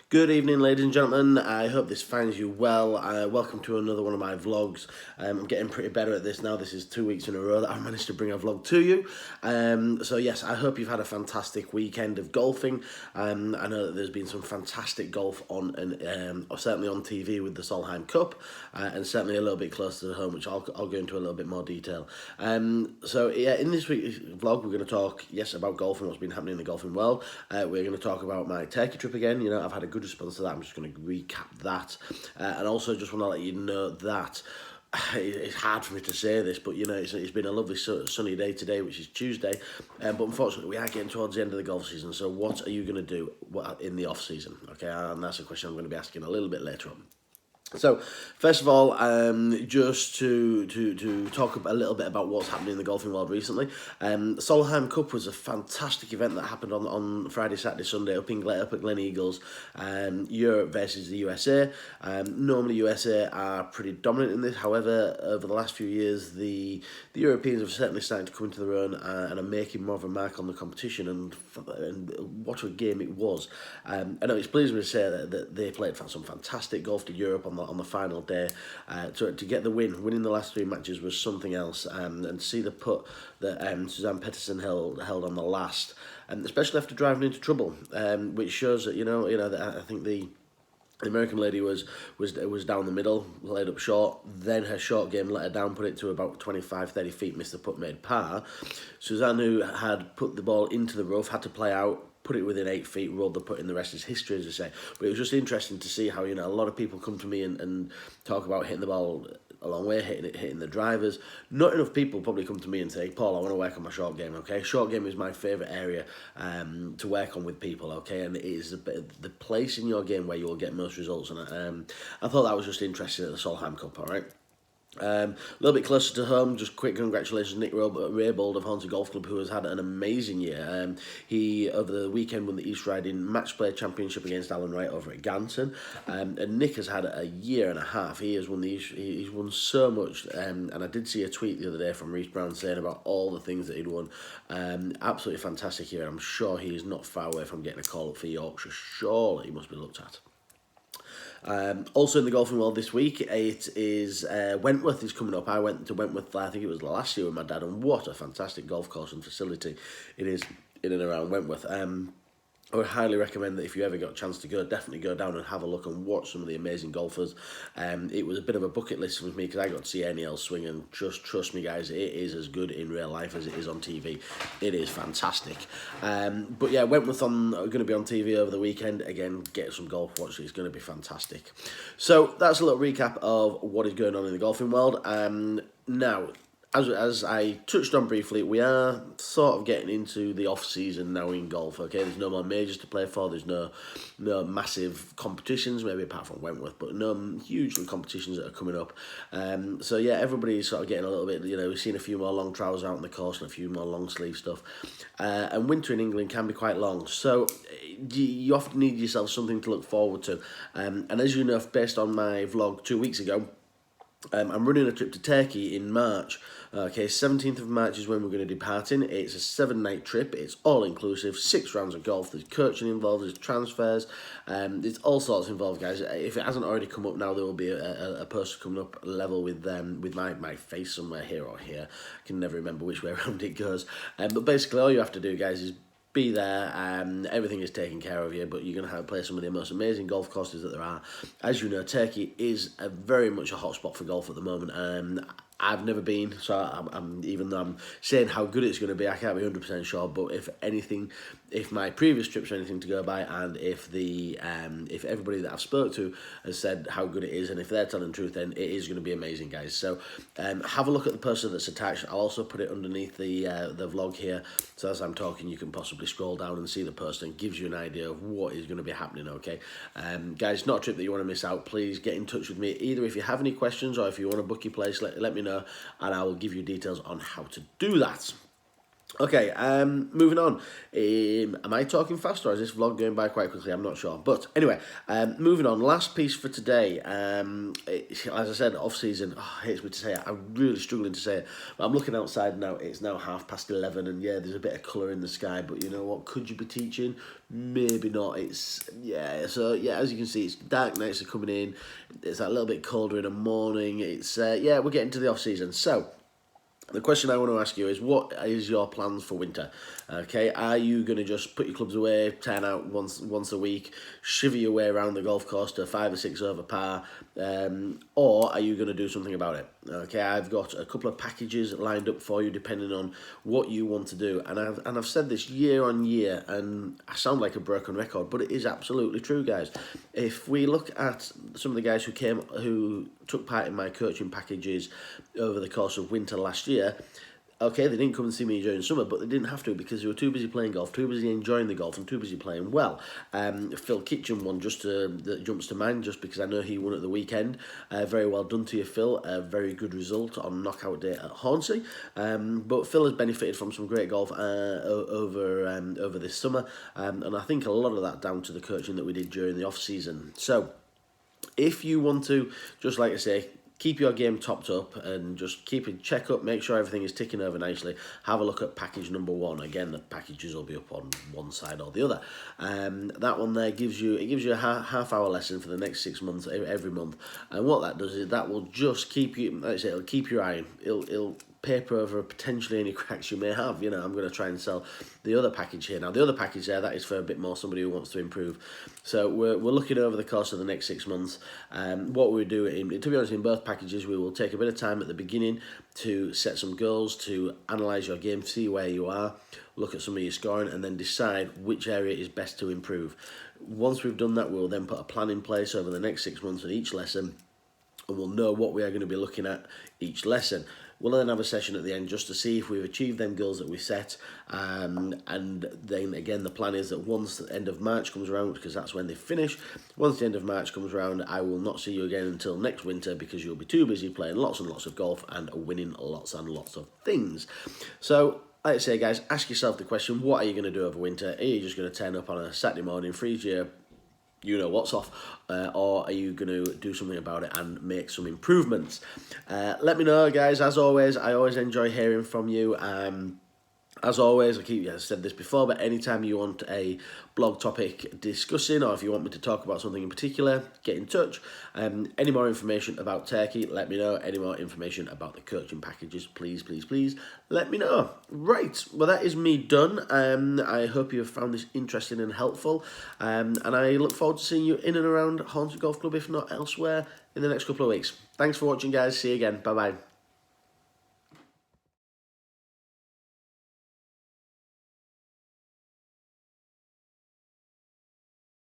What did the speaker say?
Good evening, ladies and gentlemen. I hope this finds you well. Welcome to another one of my vlogs. I'm getting pretty better at this now. This is 2 weeks in a row that I've managed to bring a vlog to you. So yes, I hope you've had a fantastic weekend of golfing. I know that there's been some fantastic golf on, and certainly on TV with the Solheim Cup, and certainly a little bit closer to home, which I'll go into a little bit more detail. So yeah, in this week's vlog, we're going to talk, yes, about golf and what's been happening in the golfing world. We're going to talk about my Turkey trip again. You know, I've had a good response to that. I'm just going to recap that, and also just want to let you know that it's hard for me to say this, but you know, it's been a lovely sunny day today, which is Tuesday, but unfortunately we are getting towards the end of the golf season. So what are you going to do in the off season? Okay, and that's a question I'm going to be asking a little bit later on. So, first of all, just to talk a little bit about what's happening in the golfing world recently. Solheim Cup was a fantastic event that happened on Friday, Saturday, Sunday up at Glen Eagles, Europe versus the USA. Normally, USA are pretty dominant in this. However, over the last few years, the Europeans have certainly started to come into their own and are making more of a mark on the competition. And what a game it was! I know it's pleasing me to say that they played some fantastic golf to Europe on the final day. To get the winning the last three matches was something else, and to see the putt that Suzanne Petterson held on the last, and especially after driving into trouble, which shows that that I think the American lady was down the middle, laid up short. Then her short game let her down, put it to about 25-30 feet, missed the putt, made par. Suzanne, who had put the ball into the rough, had to play out, put it within 8 feet, rolled the putt in. The rest is history, as I say. But it was just interesting to see how, a lot of people come to me and talk about hitting the ball a long way, hitting the drivers. Not enough people probably come to me and say, Paul, I want to work on my short game, okay? Short game is my favourite area to work on with people, okay? And it is the place in your game where you'll get most results. And I thought that was just interesting at the Solheim Cup, all right? A little bit closer to home, just quick congratulations Nick Raybould of Haunted Golf Club, who has had an amazing year. He, over the weekend, won the East Riding Match Play Championship against Alan Wright over at Ganton. And Nick has had a year and a half. He has won he's won so much. And I did see a tweet the other day from Reece Brown saying about all the things that he'd won. Absolutely fantastic year. I'm sure he is not far away from getting a call up for Yorkshire. Surely he must be looked at. Also in the golfing world this week, it is Wentworth is coming up. I went to Wentworth, I think it was last year with my dad, and what a fantastic golf course and facility it is in and around Wentworth. I would highly recommend that if you ever got a chance to go, definitely go down and have a look and watch some of the amazing golfers. It was a bit of a bucket list for me because I got to see NEL swing, and just trust me, guys, it is as good in real life as it is on TV. It is fantastic. But yeah, Wentworth going to be on TV over the weekend. Again, get some golf watch. It's going to be fantastic. So that's a little recap of what is going on in the golfing world. Now, as I touched on briefly, we are sort of getting into the off-season now in golf, okay? There's no more majors to play for, there's no massive competitions, maybe apart from Wentworth, but no huge competitions that are coming up. So yeah, everybody's sort of getting a little bit, we've seen a few more long trousers out on the course and a few more long sleeve stuff. And winter in England can be quite long, so you often need yourself something to look forward to. And as you know, based on my vlog 2 weeks ago, I'm running a trip to Turkey in March. Okay, 17th of March is when we're going to depart in. It's a 7-night trip. It's all-inclusive, 6 rounds of golf. There's coaching involved, there's transfers. There's all sorts involved, guys. If it hasn't already come up now, there will be a poster coming up level with my face somewhere here or here. I can never remember which way around it goes. But basically, all you have to do, guys, is be there. Everything is taken care of you, but you're going to play some of the most amazing golf courses that there are. As you know, Turkey is very much a hotspot for golf at the moment. I've never been, so I'm even though I'm saying how good it's going to be, I can't be 100% sure. But if my previous trips are anything to go by, and if everybody that I've spoke to has said how good it is, and if they're telling the truth, then it is going to be amazing, guys. So have a look at the poster that's attached. I'll also put it underneath the vlog here, so as I'm talking, you can possibly scroll down and see the poster, and gives you an idea of what is going to be happening. Okay, guys, it's not a trip that you want to miss out. Please get in touch with me, either if you have any questions or if you want to book your place. Let me know, and I will give you details on how to do that. Okay, moving on. Am I talking fast or is this vlog going by quite quickly? I'm not sure. But anyway, moving on. Last piece for today. As I said, off season. Oh, it hates me to say it. I'm really struggling to say it. But I'm looking outside now. It's now 11:30, and yeah, there's a bit of colour in the sky. But you know what? Could you be teaching? Maybe not. It's yeah. So yeah, as you can see, it's dark nights are coming in. It's a little bit colder in the morning. It's yeah, we're getting to the off season. So. The question I want to ask you is, what is your plans for winter? Okay, are you going to just put your clubs away, turn out once a week, shiver your way around the golf course to 5 or 6 over par, or are you going to do something about it? Okay, I've got a couple of packages lined up for you depending on what you want to do, and I've said this year on year, and I sound like a broken record, but it is absolutely true, guys. If we look at some of the guys who took part in my coaching packages over the course of winter last year, okay, they didn't come and see me during summer, but they didn't have to because they were too busy playing golf, too busy enjoying the golf, and too busy playing well. Phil Kitchen won that jumps to mind just because I know he won at the weekend. Very well done to you, Phil. A very good result on knockout day at Hornsey. But Phil has benefited from some great golf over this summer, and I think a lot of that down to the coaching that we did during the off season. So if you want to, just like I say, keep your game topped up and just check up, make sure everything is ticking over nicely, have a look at package number 1. Again, the packages will be up on one side or the other. That one there gives you a half hour lesson for the next 6 months every month, and what that does is that will just keep you, like I say, it'll keep your eye in. It'll paper over potentially any cracks you may have. You know, I'm going to try and sell the other package here. Now, the other package there, that is for a bit more somebody who wants to improve. So we're looking over the course of the next 6 months. What we do, to be honest, in both packages, we will take a bit of time at the beginning to set some goals, to analyse your game, see where you are, look at some of your scoring, and then decide which area is best to improve. Once we've done that, we'll then put a plan in place over the next 6 months at each lesson, and we'll know what we are going to be looking at each lesson. We'll then have a session at the end just to see if we've achieved them goals that we set, and then again the plan is that once the end of March comes around, because that's when they finish, once the end of March comes around, I will not see you again until next winter because you'll be too busy playing lots and lots of golf and winning lots and lots of things. So like I say, guys, ask yourself the question, what are you going to do over winter? Are you just going to turn up on a Saturday morning, freeze your what's off, or are you going to do something about it and make some improvements? Let me know, guys. As always, I always enjoy hearing from you. As always, I've said this before, but anytime you want a blog topic discussing, or if you want me to talk about something in particular, get in touch. Any more information about Turkey, let me know. Any more information about the coaching packages, please, please, please, let me know. Right, well, that is me done. I hope you have found this interesting and helpful, and I look forward to seeing you in and around Hornsey Golf Club, if not elsewhere, in the next couple of weeks. Thanks for watching, guys. See you again. Bye-bye.